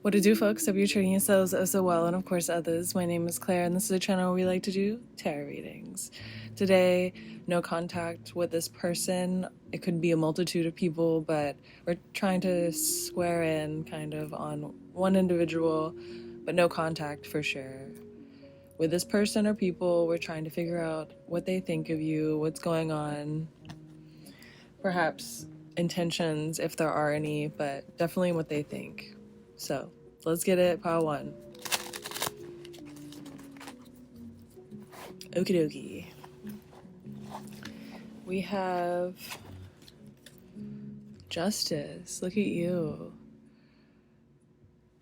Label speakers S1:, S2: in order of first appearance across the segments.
S1: What to do, folks? Hope you're treating yourselves so well, and of course others. My name is Claire, and this is a channel where we like to do tarot readings. Today, no contact with this person. It could be a multitude of people, but we're trying to square in kind of on one individual, but no contact for sure. With this person or people, we're trying to figure out what they think of you, what's going on, perhaps intentions if there are any, but definitely what they think. So let's get it, pile one. Okie dokie. We have Justice. Look at you.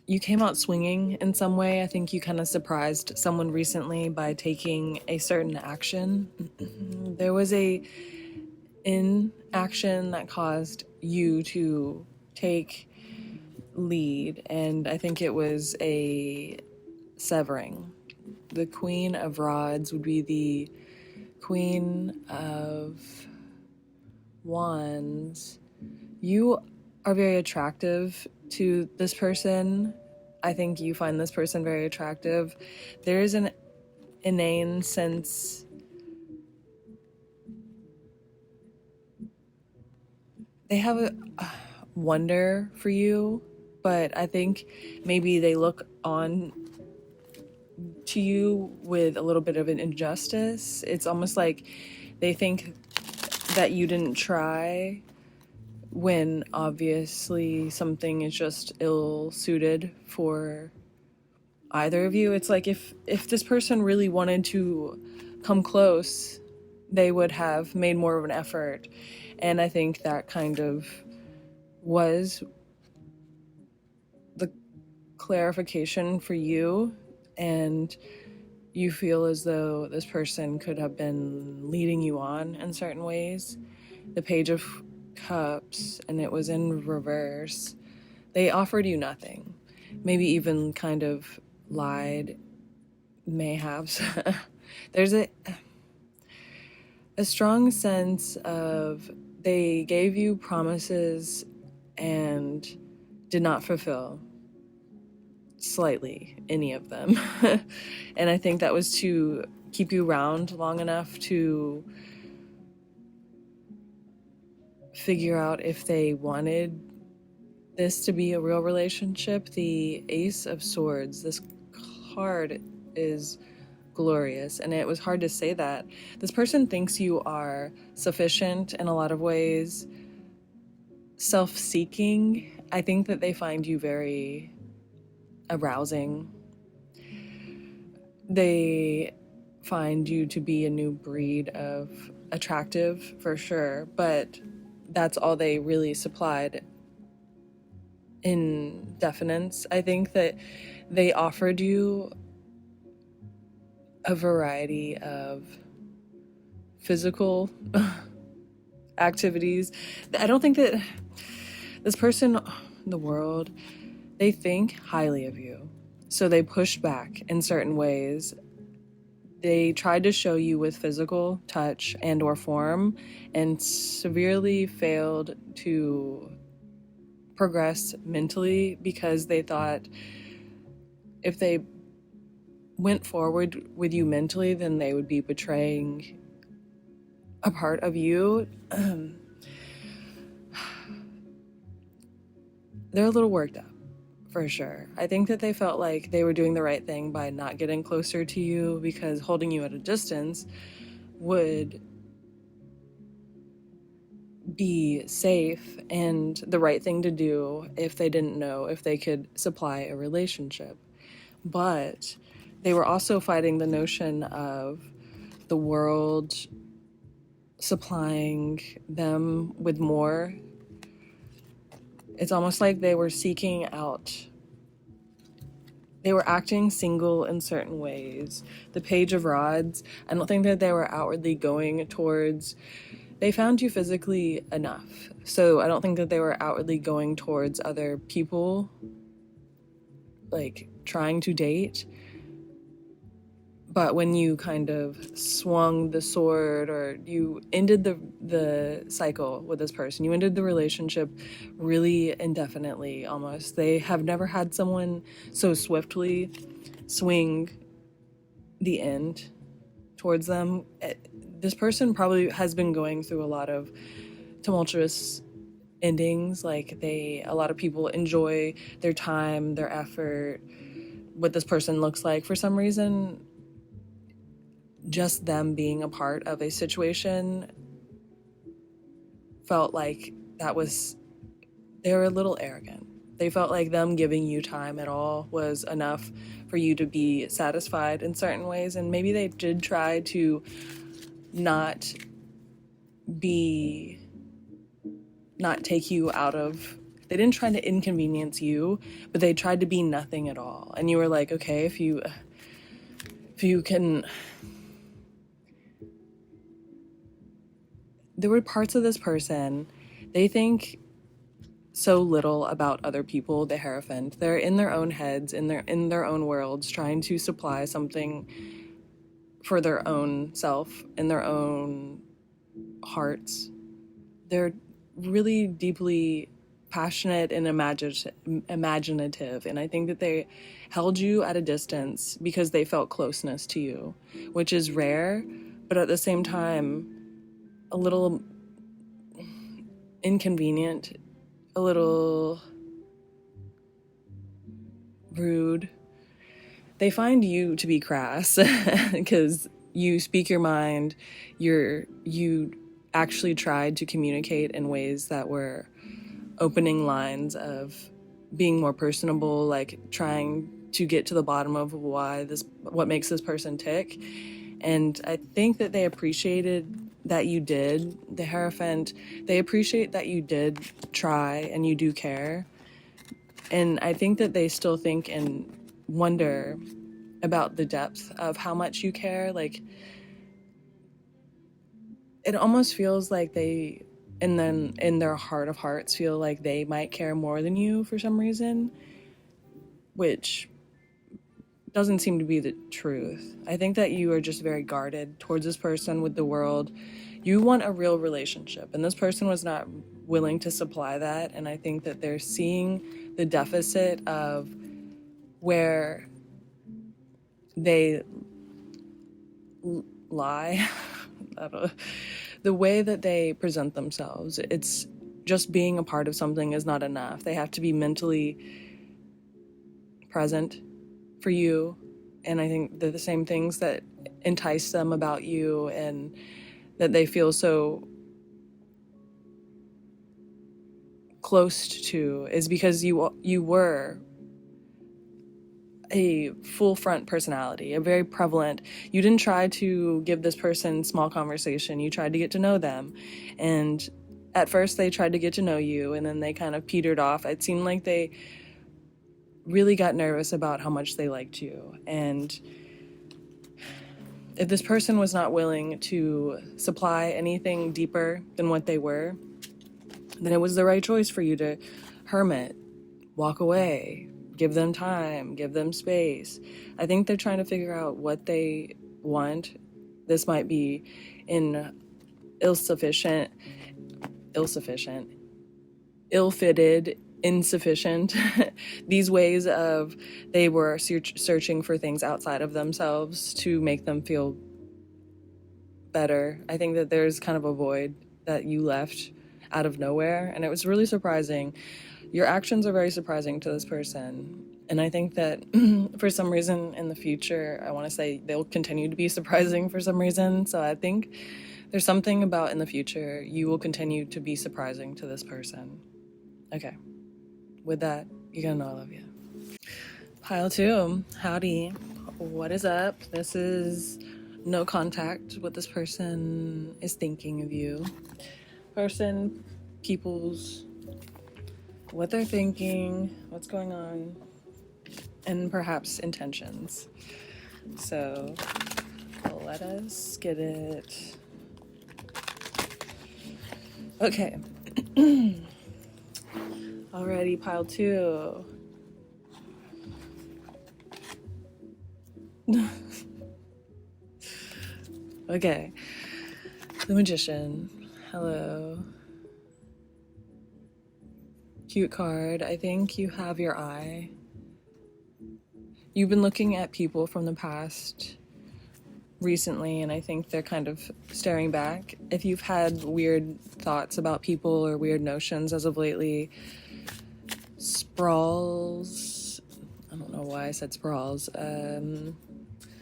S1: You came out swinging in some way. I think you kind of surprised someone recently by taking a certain action. There was a inaction that caused you to take lead, and I think it was a severing. The Queen of Rods would be the Queen of Wands. You are very attractive to this person. I think you find this person very attractive. There is an inane sense they have a wonder for you, but I think maybe they look on to you with a little bit of an injustice. It's almost like they think that you didn't try when obviously something is just ill-suited for either of you. It's like if this person really wanted to come close, they would have made more of an effort. And I think that kind of was the clarification for you, and you feel as though this person could have been leading you on in certain ways. The Page of Cups, and it was in reverse. They offered you nothing, maybe even kind of lied, mayhaps. There's a strong sense of they gave you promises and did not fulfill slightly any of them. And I think that was to keep you around long enough to figure out if they wanted this to be a real relationship. The Ace of Swords, this card is glorious, and it was hard to say that. This person thinks you are sufficient in a lot of ways, self-seeking. I think that they find you very arousing. They find you to be a new breed of attractive for sure, but that's all they really supplied in definitions. I think that they offered you a variety of physical activities. I don't think that this person, the world, they think highly of you. So they push back in certain ways. They tried to show you with physical touch and or form, and severely failed to progress mentally, because they thought if they went forward with you mentally, then they would be betraying a part of you. They're a little worked up, for sure. I think that they felt like they were doing the right thing by not getting closer to you, because holding you at a distance would be safe and the right thing to do if they didn't know if they could supply a relationship. But they were also fighting the notion of the world supplying them with more. It's almost like they were seeking out. They were acting single in certain ways. The Page of Rods, I don't think that they were outwardly going towards. They found you physically enough. So I don't think that they were outwardly going towards other people, like trying to date. But when you kind of swung the sword, or you ended the cycle with this person, you ended the relationship really indefinitely almost. They have never had someone so swiftly swing the end towards them. This person probably has been going through a lot of tumultuous endings. Like, a lot of people enjoy their time, their effort, what this person looks like. For some reason, just them being a part of a situation felt like they were a little arrogant. They felt like them giving you time at all was enough for you to be satisfied in certain ways. And maybe they did try to not take you out of, they didn't try to inconvenience you, but they tried to be nothing at all. And you were like, okay, if you can. There were parts of this person, they think so little about other people, the Hierophant. They're in their own heads, in their own worlds, trying to supply something for their own self, in their own hearts. They're really deeply passionate and imaginative, and I think that they held you at a distance because they felt closeness to you, which is rare, but at the same time a little inconvenient, a little rude. They find you to be crass because you speak your mind. You actually tried to communicate in ways that were opening lines of being more personable, like trying to get to the bottom of what makes this person tick. And I think that they appreciated that you did, the Hierophant. They appreciate that you did try and you do care. And I think that they still think and wonder about the depth of how much you care. Like, it almost feels like they, and then in their heart of hearts, feel like they might care more than you for some reason, which doesn't seem to be the truth. I think that you are just very guarded towards this person with the world. You want a real relationship, and this person was not willing to supply that. And I think that they're seeing the deficit of where they lie. I don't know. The way that they present themselves, it's just being a part of something is not enough. They have to be mentally present for you. And I think they're the same things that entice them about you, and that they feel so close to is because you were a full front personality, a very prevalent. You didn't try to give this person small conversation. You tried to get to know them. And at first they tried to get to know you, and then they kind of petered off. It seemed like they really got nervous about how much they liked you. And if this person was not willing to supply anything deeper than what they were, then it was the right choice for you to hermit, walk away, give them time, give them space. I think they're trying to figure out what they want. This might be in ill-fitted, insufficient. These ways of they were searching for things outside of themselves to make them feel better. I think that there's kind of a void that you left out of nowhere, and it was really surprising. Your actions are very surprising to this person, and I think that for some reason in the future, I want to say they'll continue to be surprising for some reason. So I think there's something about in the future you will continue to be surprising to this person. Okay, with that, you're gonna know I love you. Pile 2, howdy, what is up? This is no contact, what this person is thinking of you. Person, people's, what they're thinking, what's going on, and perhaps intentions. So let us get it. Okay. Alrighty, pile 2. Okay. The Magician. Hello. Cute card. I think you have your eye. You've been looking at people from the past recently, and I think they're kind of staring back. If you've had weird thoughts about people or weird notions as of lately, sprawls. I don't know why I said sprawls.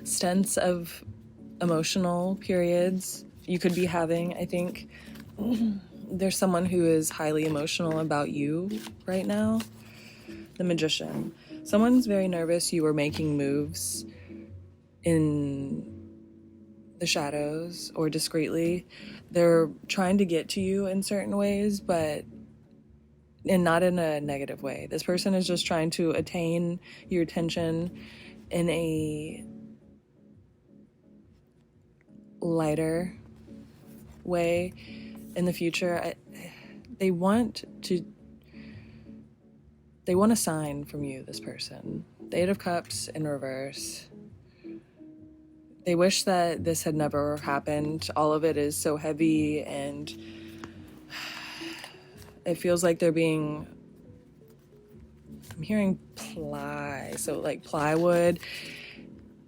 S1: Stints of emotional periods you could be having. I think there's someone who is highly emotional about you right now. The Magician. Someone's very nervous you were making moves in the shadows or discreetly. They're trying to get to you in certain ways, and not in a negative way. This person is just trying to attain your attention in a lighter way in the future. They want a sign from you, this person. The Eight of Cups in reverse. They wish that this had never happened. All of it is so heavy, and it feels like I'm hearing ply. So like plywood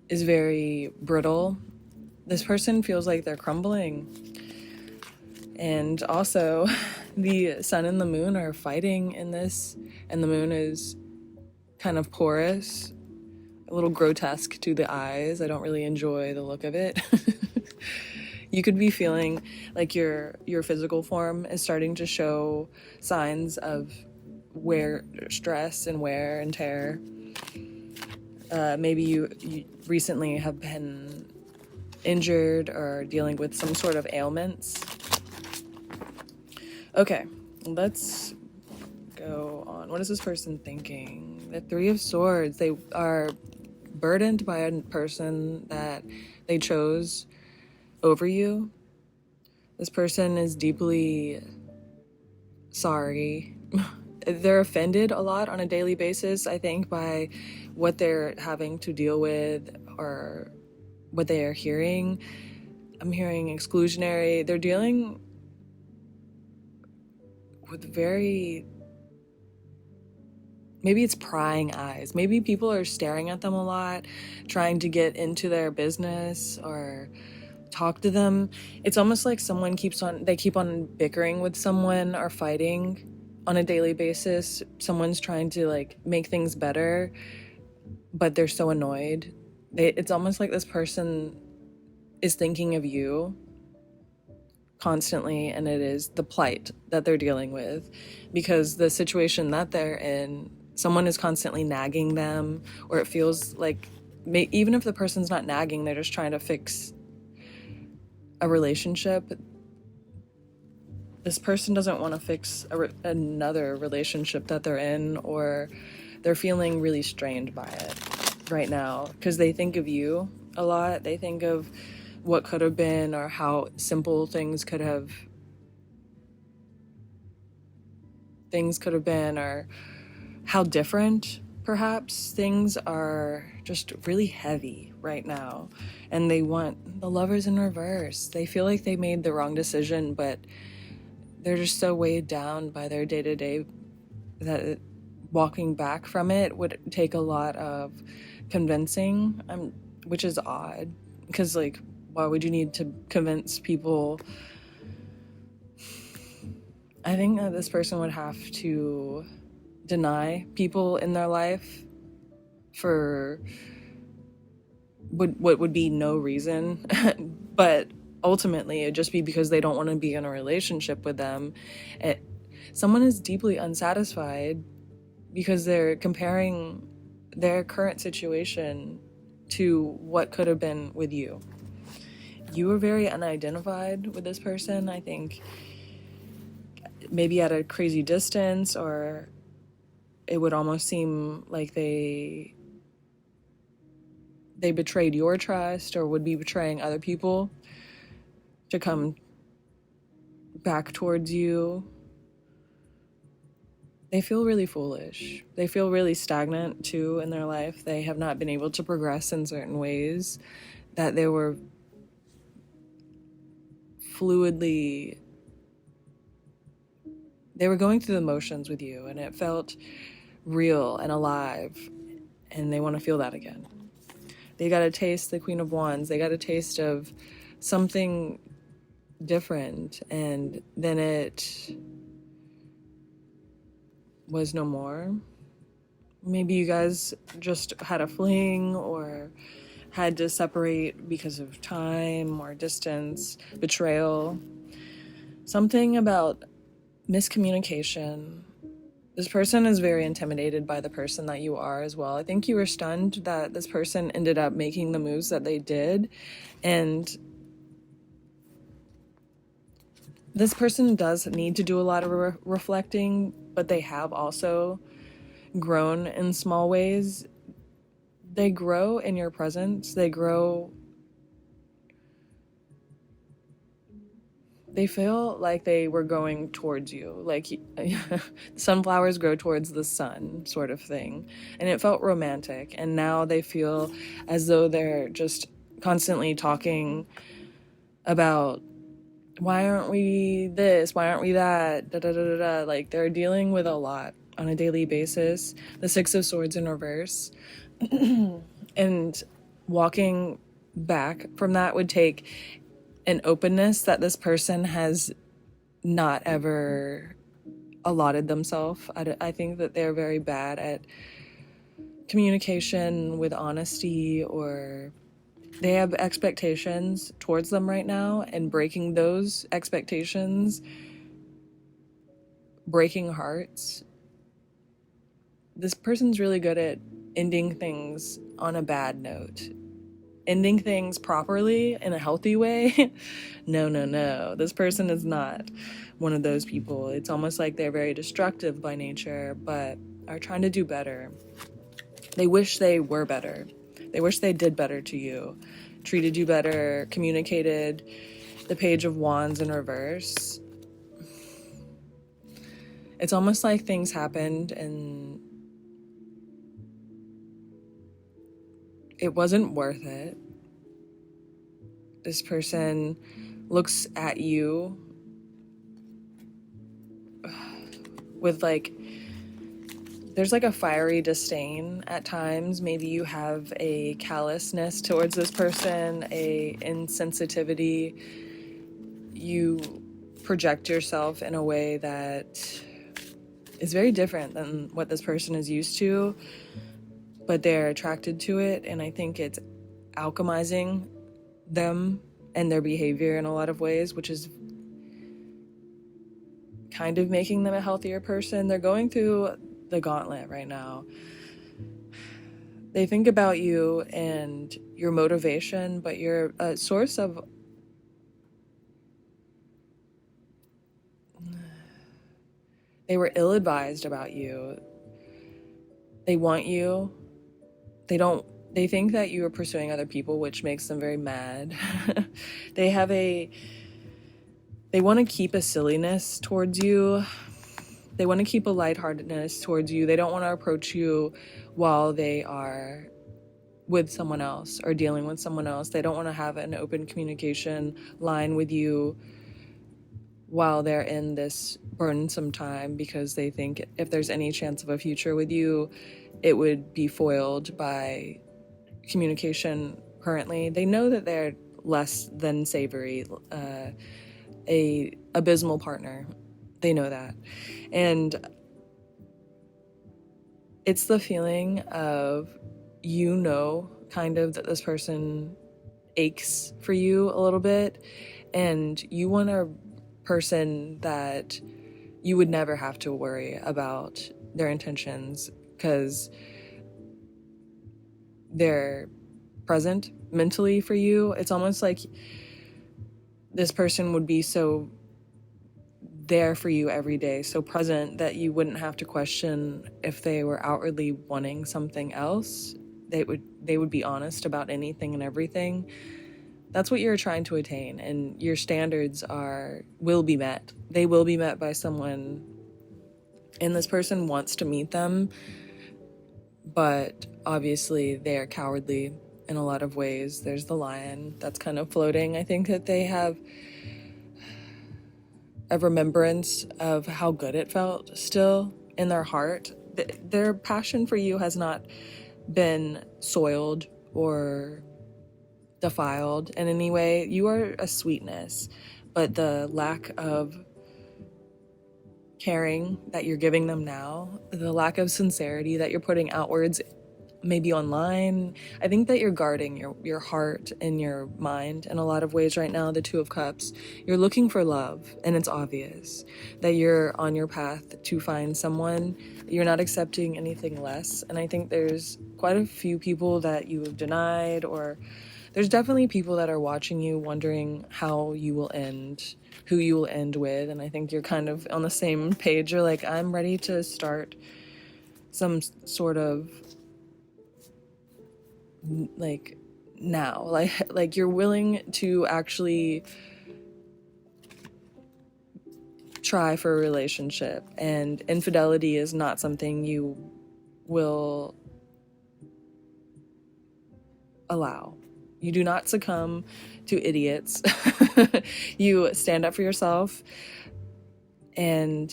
S1: is very brittle. This person feels like they're crumbling. And also, the sun and the moon are fighting in this, and the moon is kind of porous, a little grotesque to the eyes. I don't really enjoy the look of it. You could be feeling like your physical form is starting to show signs of stress and wear and tear. Maybe you recently have been injured or dealing with some sort of ailments. Okay, let's go on. What is this person thinking? The Three of Swords. They are burdened by a person that they chose over you. This person is deeply sorry. They're offended a lot on a daily basis, I think, by what they're having to deal with or what they are hearing. I'm hearing exclusionary. They're dealing with maybe it's prying eyes. Maybe people are staring at them a lot, trying to get into their business or talk to them. It's almost like they keep on bickering with someone or fighting on a daily basis. Someone's trying to like make things better, but they're so annoyed. It's almost like this person is thinking of you constantly, and it is the plight that they're dealing with, because the situation that they're in, someone is constantly nagging them, or it feels like even if the person's not nagging, they're just trying to fix a relationship. This person doesn't want to fix another relationship that they're in, or they're feeling really strained by it right now because they think of you a lot. They think of what could have been, or how simple things could have been, or how different perhaps things are. Just really heavy right now, and they want the Lovers in reverse. They feel like they made the wrong decision, but they're just so weighed down by their day-to-day that walking back from it would take a lot of convincing, which is odd, because like, why would you need to convince people? I think that this person would have to deny people in their life for what would be no reason, but ultimately it'd just be because they don't want to be in a relationship with them. Someone is deeply unsatisfied because they're comparing their current situation to what could have been with you. You were very unidentified with this person, I think, maybe at a crazy distance, or it would almost seem like they betrayed your trust, or would be betraying other people to come back towards you. They feel really foolish. They feel really stagnant too in their life. They have not been able to progress in certain ways that they were fluidly, they were going through the motions with you, and it felt real and alive, and they want to feel that again. They got a taste, the Queen of Wands, they got a taste of something different, and then it was no more. Maybe you guys just had a fling or had to separate because of time or distance, betrayal. Something about miscommunication. This person is very intimidated by the person that you are as well. I think you were stunned that this person ended up making the moves that they did, and this person does need to do a lot of reflecting, but they have also grown in small ways. They grow in your presence. They feel like they were going towards you, like sunflowers grow towards the sun sort of thing, and it felt romantic. And now they feel as though they're just constantly talking about, why aren't we this, why aren't we that, da da da da da. Like, they're dealing with a lot on a daily basis. The Six of Swords in reverse. And walking back from that would take an openness that this person has not ever allotted themselves. I think that they're very bad at communication with honesty, or they have expectations towards them right now, and breaking those expectations, breaking hearts. This person's really good at ending things on a bad note. Ending things properly in a healthy way. No. This person is not one of those people. It's almost like they're very destructive by nature, but are trying to do better. They wish they were better. They wish they did better to you, treated you better, communicated. The Page of Wands in reverse. It's almost like things happened and it wasn't worth it. This person looks at you with there's a fiery disdain at times. Maybe you have a callousness towards this person, a insensitivity. You project yourself in a way that is very different than what this person is used to, but they're attracted to it, and I think it's alchemizing them and their behavior in a lot of ways, which is kind of making them a healthier person. They're going through the gauntlet right now. They think about you and your motivation, but you're a source of they were ill-advised about you. They want you. They think that you are pursuing other people, which makes them very mad. They want to keep a silliness towards you. They want to keep a lightheartedness towards you. They don't want to approach you while they are with someone else or dealing with someone else. They don't want to have an open communication line with you while they're in this burdensome time, because they think if there's any chance of a future with you, it would be foiled by communication currently. They know that they're less than savory, a abysmal partner. They know that. And it's the feeling of, kind of that this person aches for you a little bit, and you want a person that you would never have to worry about their intentions, because they're present mentally for you. It's almost like this person would be so there for you every day, so present that you wouldn't have to question if they were outwardly wanting something else. They would be honest about anything and everything. That's what you're trying to attain, and your standards will be met. They will be met by someone, and this person wants to meet them, but obviously they are cowardly in a lot of ways. There's the Lion that's kind of floating. I think that they have a remembrance of how good it felt still in their heart. Their passion for you has not been soiled or defiled in any way. You are a sweetness, but the lack of caring that you're giving them now, the lack of sincerity that you're putting outwards, maybe online, I think that you're guarding your heart and your mind in a lot of ways right now. The Two of Cups, you're looking for love, and it's obvious that you're on your path to find someone. You're not accepting anything less, and I think there's quite a few people that you have denied, or there's definitely people that are watching you wondering how you will end, who you will end with, and I think you're kind of on the same page. You're like, I'm ready to start some sort of like now, like you're willing to actually try for a relationship, and infidelity is not something you will allow. You do not succumb to idiots. You stand up for yourself, and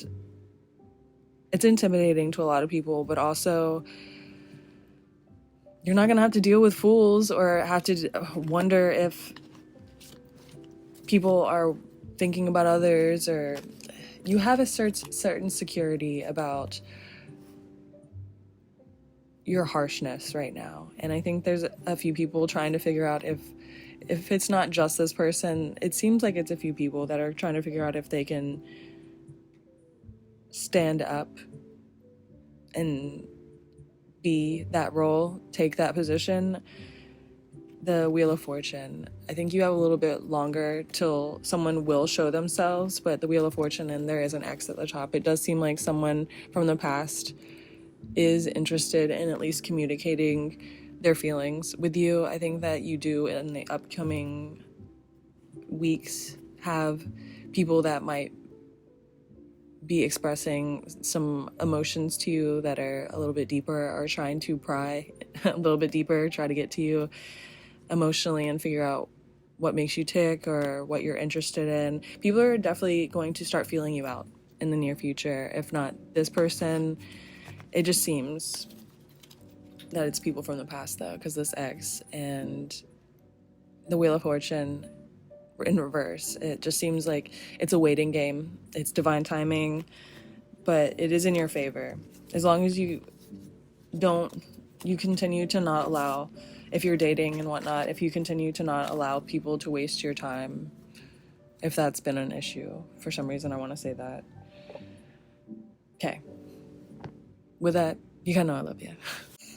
S1: it's intimidating to a lot of people, but also you're not going to have to deal with fools or have to wonder if people are thinking about others, or you have a certain security about your harshness right now. And I think there's a few people trying to figure out if it's not just this person. It seems like it's a few people that are trying to figure out if they can stand up and be that role, take that position. The Wheel of Fortune, I think you have a little bit longer till someone will show themselves, but the Wheel of Fortune, and there is an X at the top. It does seem like someone from the past is interested in at least communicating their feelings with you. I think that you do in the upcoming weeks have people that might be expressing some emotions to you that are a little bit deeper, or trying to pry a little bit deeper, try to get to you emotionally and figure out what makes you tick or what you're interested in. People are definitely going to start feeling you out in the near future. If not this person, it just seems that it's people from the past, though, because this X and the Wheel of Fortune in reverse, it just seems like it's a waiting game. It's divine timing, but it is in your favor. As long as you continue to not allow, if you're dating and whatnot, if you continue to not allow people to waste your time, if that's been an issue for some reason, I want to say that. Okay. With that, you gotta know I love you.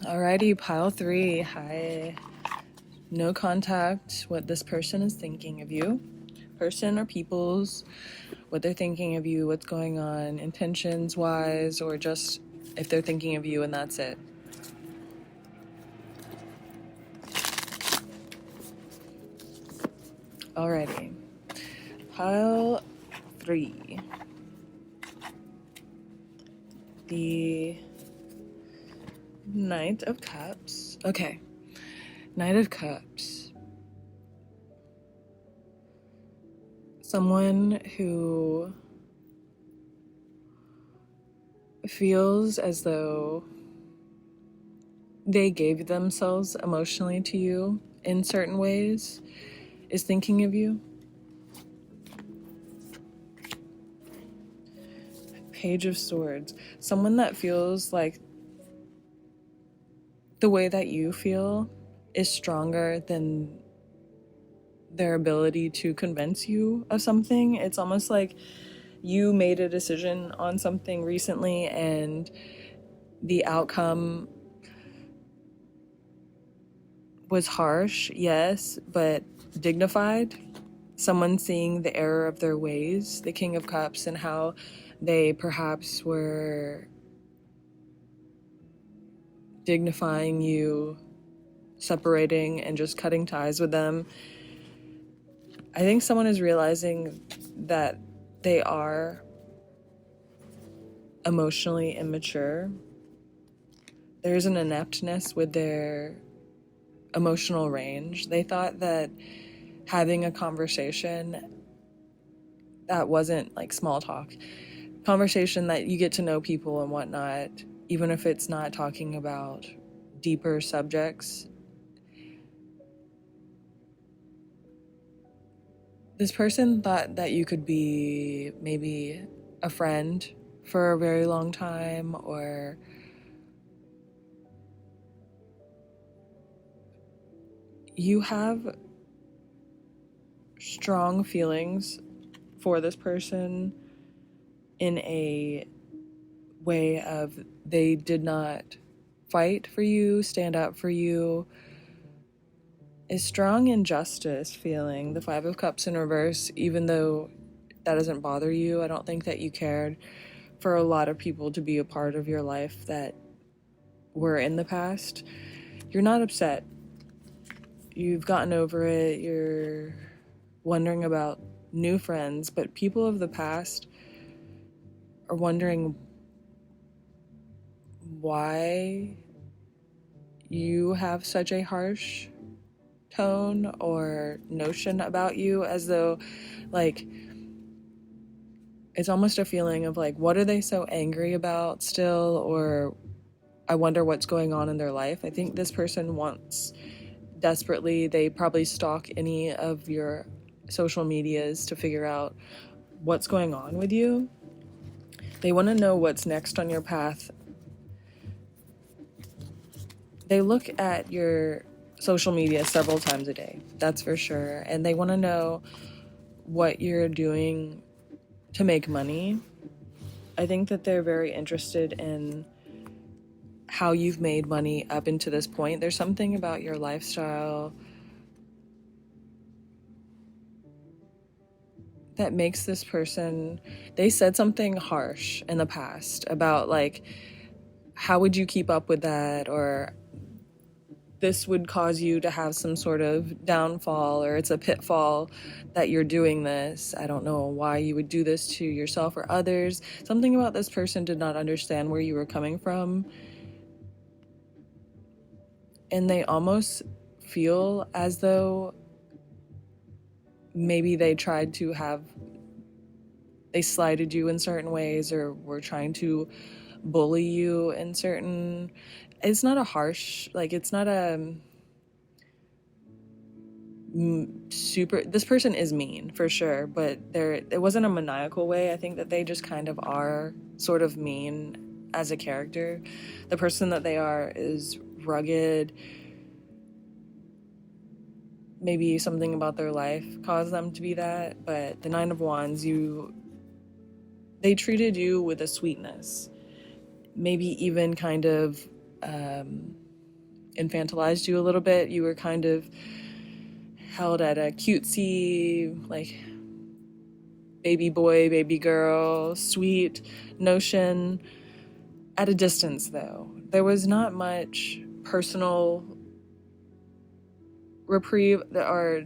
S1: Alrighty, pile 3. Hi. No contact, what this person is thinking of you. Person or people's, what they're thinking of you, what's going on, intentions-wise, or just if they're thinking of you and that's it. Alrighty. Pile 3. The Knight of Cups. Okay. Knight of Cups. Someone who feels as though they gave themselves emotionally to you in certain ways is thinking of you. Page of Swords. Someone that feels like the way that you feel is stronger than their ability to convince you of something. It's almost like you made a decision on something recently and the outcome was harsh, yes, but dignified. Someone seeing the error of their ways, the King of Cups, and how they perhaps were dignifying you, separating and just cutting ties with them. I think someone is realizing that they are emotionally immature. There's an ineptness with their emotional range. They thought that having a conversation that wasn't like small talk. Conversation that you get to know people and whatnot, even if it's not talking about deeper subjects. This person thought that you could be maybe a friend for a very long time, or you have strong feelings for this person in a way of they did not fight for you, stand up for you. A strong injustice feeling, the Five of Cups in reverse, even though that doesn't bother you. I don't think that you cared for a lot of people to be a part of your life that were in the past. You're not upset. You've gotten over it. You're wondering about new friends, but people of the past are wondering why you have such a harsh tone or notion about you, as though like it's almost a feeling of like, what are they so angry about still, or I wonder what's going on in their life. I think this person wants desperately, they probably stalk any of your social medias to figure out what's going on with you. They want to know what's next on your path. They look at your social media several times a day, that's for sure, and they want to know what you're doing to make money. I think that they're very interested in how you've made money up into this point. There's something about your lifestyle that makes this person, they said something harsh in the past about like, how would you keep up with that, or this would cause you to have some sort of downfall, or it's a pitfall that you're doing this. I don't know why you would do this to yourself or others. Something about this person did not understand where you were coming from. And they almost feel as though maybe they tried to they slighted you in certain ways, or were trying to bully you in certain, it's not a harsh, like it's not a super, this person is mean for sure, but it wasn't a maniacal way. I think that they just kind of are sort of mean as a character. The person that they are is rugged. Maybe something about their life caused them to be that, but the Nine of Wands, they treated you with a sweetness, maybe even kind of infantilized you a little bit. You were kind of held at a cutesy, like baby boy, baby girl, sweet notion at a distance, though. There was not much personal reprieve, or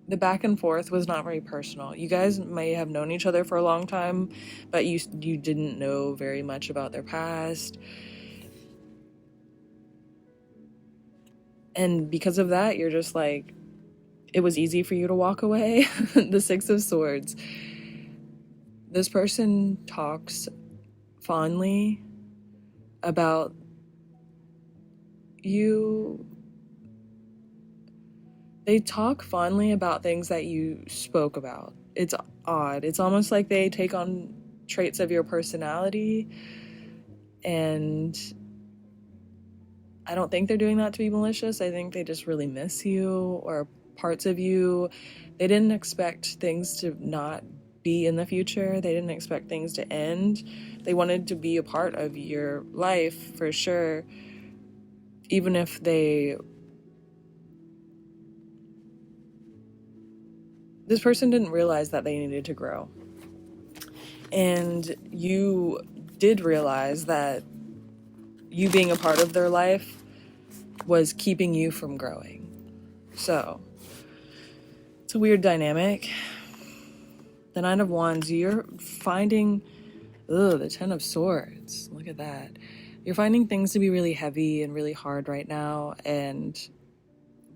S1: the back and forth was not very personal. You guys may have known each other for a long time, but you didn't know very much about their past. And because of that, you're just like, it was easy for you to walk away. The Six of Swords. This person talks fondly about you. They talk fondly about things that you spoke about. It's odd. It's almost like they take on traits of your personality, and I don't think they're doing that to be malicious. I think they just really miss you, or parts of you. They didn't expect things to not be in the future. They didn't expect things to end. They wanted to be a part of your life for sure, even if this person didn't realize that they needed to grow. And you did realize that you being a part of their life was keeping you from growing. So it's a weird dynamic. The Nine of Wands, you're finding, the Ten of Swords. Look at that. You're finding things to be really heavy and really hard right now. And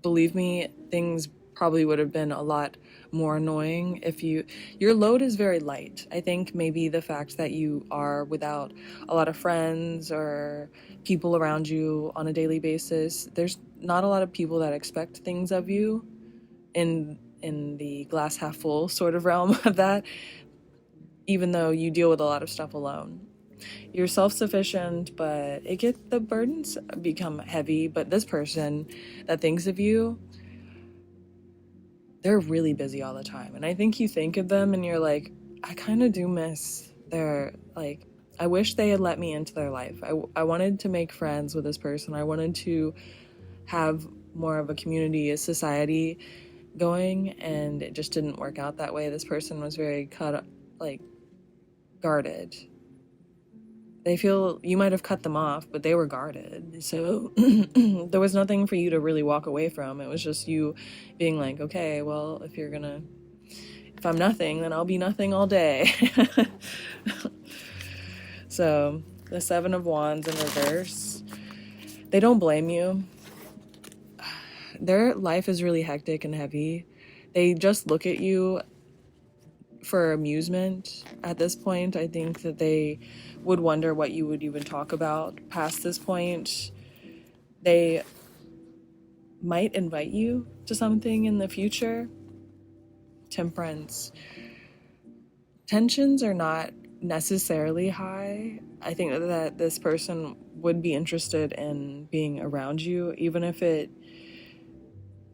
S1: believe me, things probably would have been a lot more annoying if your load is very light. I think maybe the fact that you are without a lot of friends or people around you on a daily basis, there's not a lot of people that expect things of you in the glass half full sort of realm of that, even though you deal with a lot of stuff alone. You're self-sufficient, but the burdens become heavy. But this person that thinks of you, they're really busy all the time. And I think you think of them and you're like, I kind of do miss I wish they had let me into their life. I wanted to make friends with this person. I wanted to have more of a community, a society going, and it just didn't work out that way. This person was very guarded. They feel you might have cut them off, but they were guarded. So there was nothing for you to really walk away from. It was just you being like, okay, well, if I'm nothing, then I'll be nothing all day. So the Seven of Wands in reverse, they don't blame you. Their life is really hectic and heavy. They just look at you for amusement at this point. I think that they would wonder what you would even talk about past this point. They might invite you to something in the future. Temperance. Tensions are not necessarily high. I think that this person would be interested in being around you, even if it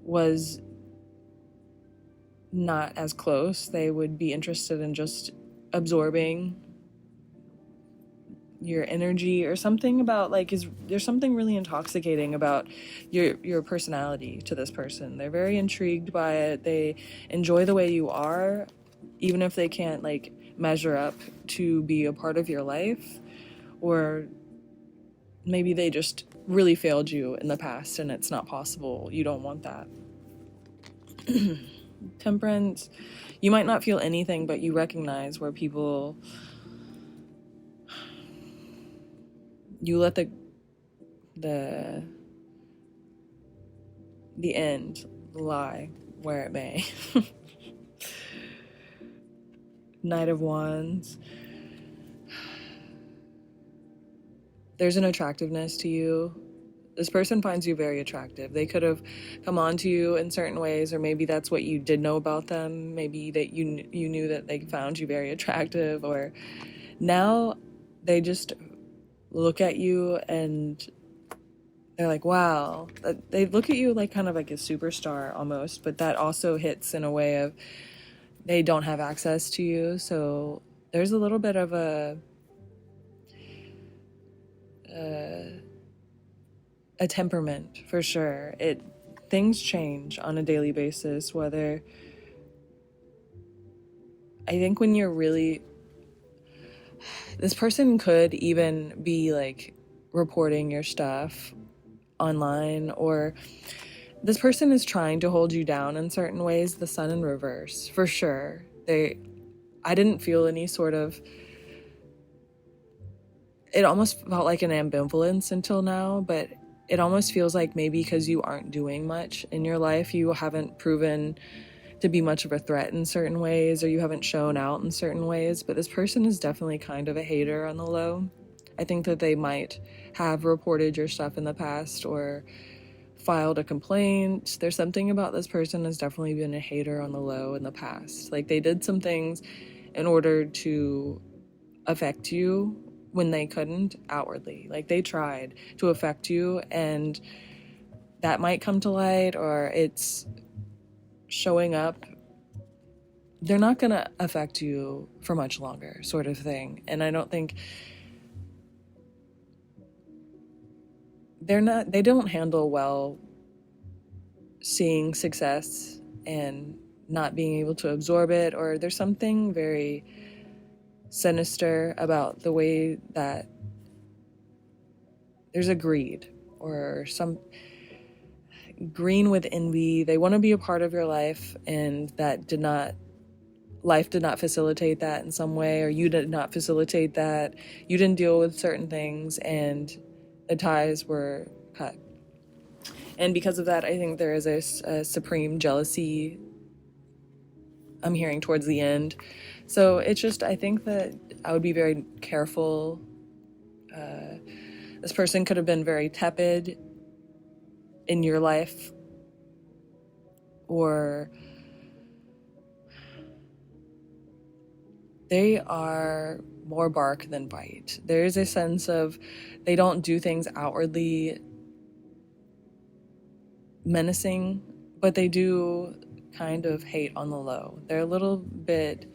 S1: was not as close. They would be interested in just absorbing your energy or something about there's something really intoxicating about your personality to this person. They're very intrigued by it. They enjoy the way you are, even if they can't measure up to be a part of your life, or maybe they just really failed you in the past and it's not possible. You don't want that. Temperance, you might not feel anything, but you recognize where people, you let the end lie where it may. Knight of Wands. There's an attractiveness to you. This person finds you very attractive. They could have come on to you in certain ways, or maybe that's what you did know about them. Maybe that you knew that they found you very attractive, or now they just look at you and they're like, wow. They look at you kind of like a superstar almost, but that also hits in a way of they don't have access to you. So there's a little bit of a temperament for sure. Things change on a daily basis, whether I think when you're really, this person could even be reporting your stuff online, or this person is trying to hold you down in certain ways. The Sun in reverse, for sure. I didn't feel any sort of, it almost felt like an ambivalence until now, but it almost feels like maybe because you aren't doing much in your life, you haven't proven to be much of a threat in certain ways, or you haven't shown out in certain ways. But this person is definitely kind of a hater on the low. I think that they might have reported your stuff in the past or filed a complaint. There's something about this person has definitely been a hater on the low in the past. They did some things in order to affect you when they couldn't outwardly. They tried to affect you, and that might come to light, or it's showing up. They're not going to affect you for much longer, sort of thing. And I don't think they don't handle well seeing success and not being able to absorb it, or there's something very sinister about the way that there's a greed or some green with envy. They want to be a part of your life, and life did not facilitate that in some way, or you did not facilitate that. You didn't deal with certain things, and the ties were cut. And because of that, I think there is a supreme jealousy I'm hearing towards the end. So it's just, I think that I would be very careful. This person could have been very tepid in your life, or they are more bark than bite. There is a sense of they don't do things outwardly menacing, but they do kind of hate on the low. They're a little bit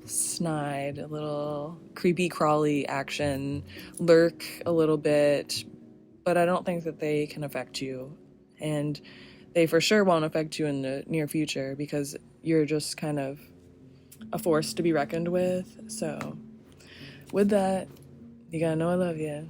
S1: snide, a little creepy crawly action, lurk a little bit, but I don't think that they can affect you. And they for sure won't affect you in the near future because you're just kind of a force to be reckoned with. So with that, you gotta know I love you.